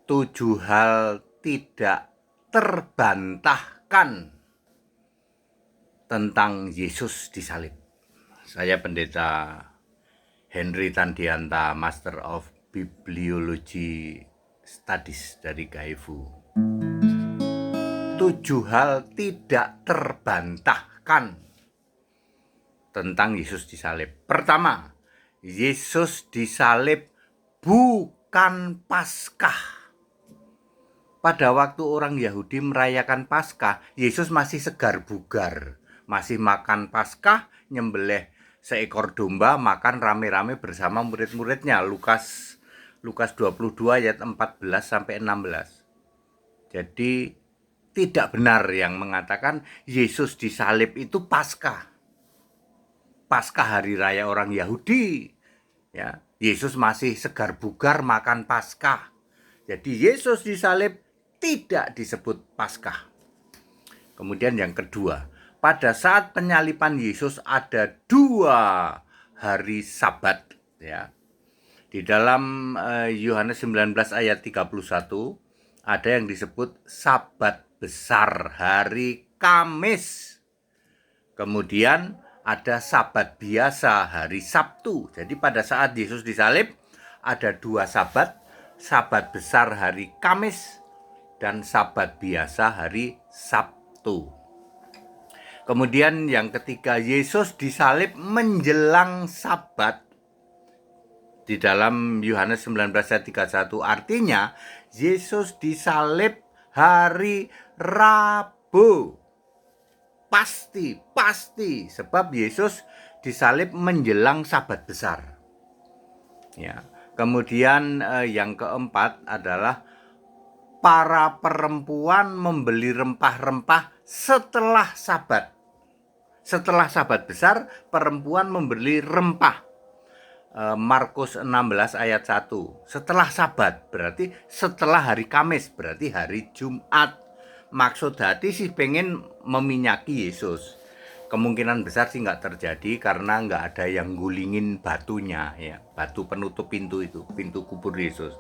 7 hal tidak terbantahkan tentang Yesus disalib. Saya Pendeta Henry Tandianta, Master of Bibliology Studies dari GAIFU. 7 hal tidak terbantahkan tentang Yesus disalib. Pertama, Yesus disalib bukan Paskah. Pada waktu orang Yahudi merayakan Paskah, Yesus masih segar bugar, masih makan Paskah, nyembelih seekor domba, makan rame-rame bersama murid-muridnya. Lukas 22 ayat 14 sampai 16. Jadi tidak benar yang mengatakan Yesus disalib itu Paskah. Paskah hari raya orang Yahudi. Ya, Yesus masih segar bugar makan Paskah. Jadi Yesus disalib tidak disebut Paskah. Kemudian yang kedua, pada saat penyaliban Yesus ada 2 hari Sabat, ya. Di dalam Yohanes 19 ayat 31 ada yang disebut Sabat besar, hari Kamis. Kemudian ada Sabat biasa, hari Sabtu. Jadi pada saat Yesus disalib ada 2 Sabat, Sabat besar hari Kamis dan Sabat biasa hari Sabtu. Kemudian yang ketiga, Yesus disalib menjelang Sabat. Di dalam Yohanes 19 ayat 31 artinya Yesus disalib hari Rabu. Pasti sebab Yesus disalib menjelang Sabat besar. Ya. Kemudian yang keempat adalah para perempuan membeli rempah-rempah setelah Sabat. Setelah Sabat besar, perempuan membeli rempah. Markus 16 ayat 1. Setelah Sabat, berarti setelah hari Kamis, berarti hari Jumat. Maksud hati sih pengen meminyaki Yesus. Kemungkinan besar sih nggak terjadi karena nggak ada yang gulingin batunya, ya, batu penutup pintu itu, pintu kubur Yesus.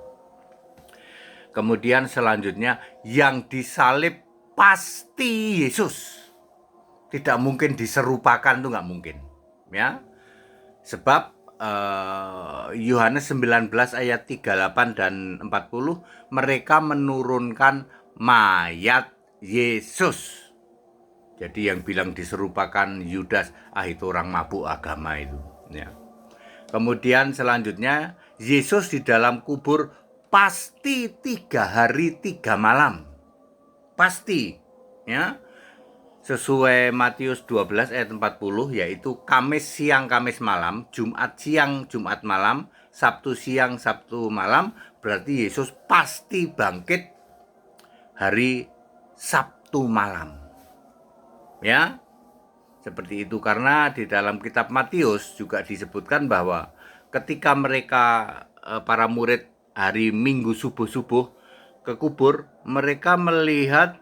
Kemudian selanjutnya yang disalib pasti Yesus. Tidak mungkin diserupakan, tuh nggak mungkin, ya. Sebab Yohanes 19 ayat 38 dan 40 mereka menurunkan mayat Yesus. Jadi yang bilang diserupakan Yudas, itu orang mabuk agama itu, ya. Kemudian selanjutnya Yesus di dalam kubur pasti 3 hari 3 malam. Pasti, ya. Sesuai Matius 12 ayat 40, yaitu Kamis siang Kamis malam, Jumat siang Jumat malam, Sabtu siang Sabtu malam, berarti Yesus pasti bangkit hari Sabtu malam. Ya. Seperti itu, karena di dalam kitab Matius juga disebutkan bahwa ketika mereka para murid hari Minggu subuh-subuh ke kubur, mereka melihat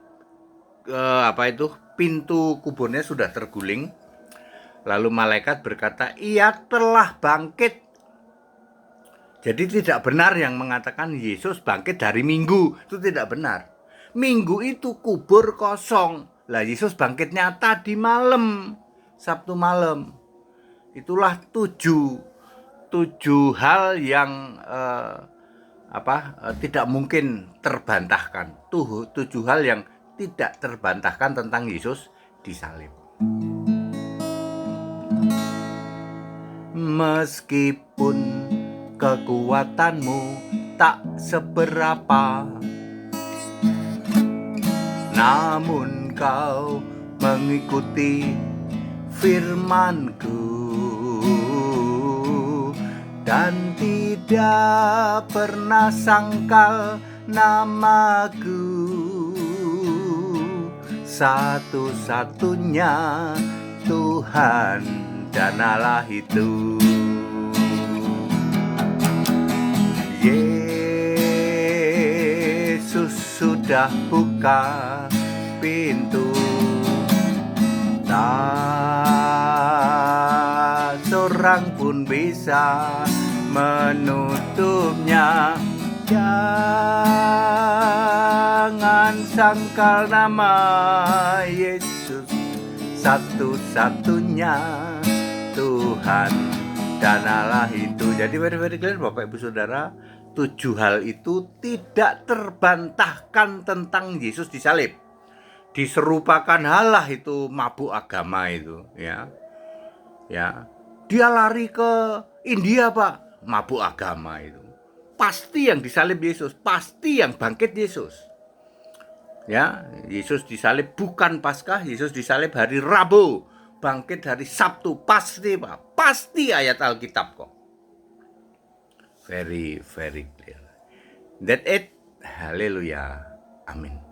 pintu kuburnya sudah terguling. Lalu malaikat berkata, "Ia telah bangkit." Jadi tidak benar yang mengatakan Yesus bangkit dari Minggu, itu tidak benar. Minggu itu kubur kosong. Lah Yesus bangkitnya tadi malam, Sabtu malam. Itulah 7 hal yang tidak mungkin terbantahkan. 7 hal yang tidak terbantahkan tentang Yesus disalib. Meskipun kekuatanmu tak seberapa, namun kau mengikuti firman-Ku dan tidak pernah sangkal namaku. Satu-satunya Tuhan dan Allah itu. Yesus sudah buka pintu, tak seorang pun bisa menutupnya. sangkal nama Yesus, satu-satunya Tuhan dan Allah itu. Jadi very clear Bapak Ibu Saudara, 7 hal itu tidak terbantahkan tentang Yesus disalib. Diserupakan Allah itu mabuk agama itu, ya. Ya. Dia lari ke India, Pak, mabuk agama itu. Pasti yang disalib Yesus, pasti yang bangkit Yesus. Ya, Yesus disalib bukan Paskah, Yesus disalib hari Rabu, bangkit hari Sabtu, pasti, Pak. Pasti ayat Alkitab kok. Very clear. That it. Haleluya. Amin.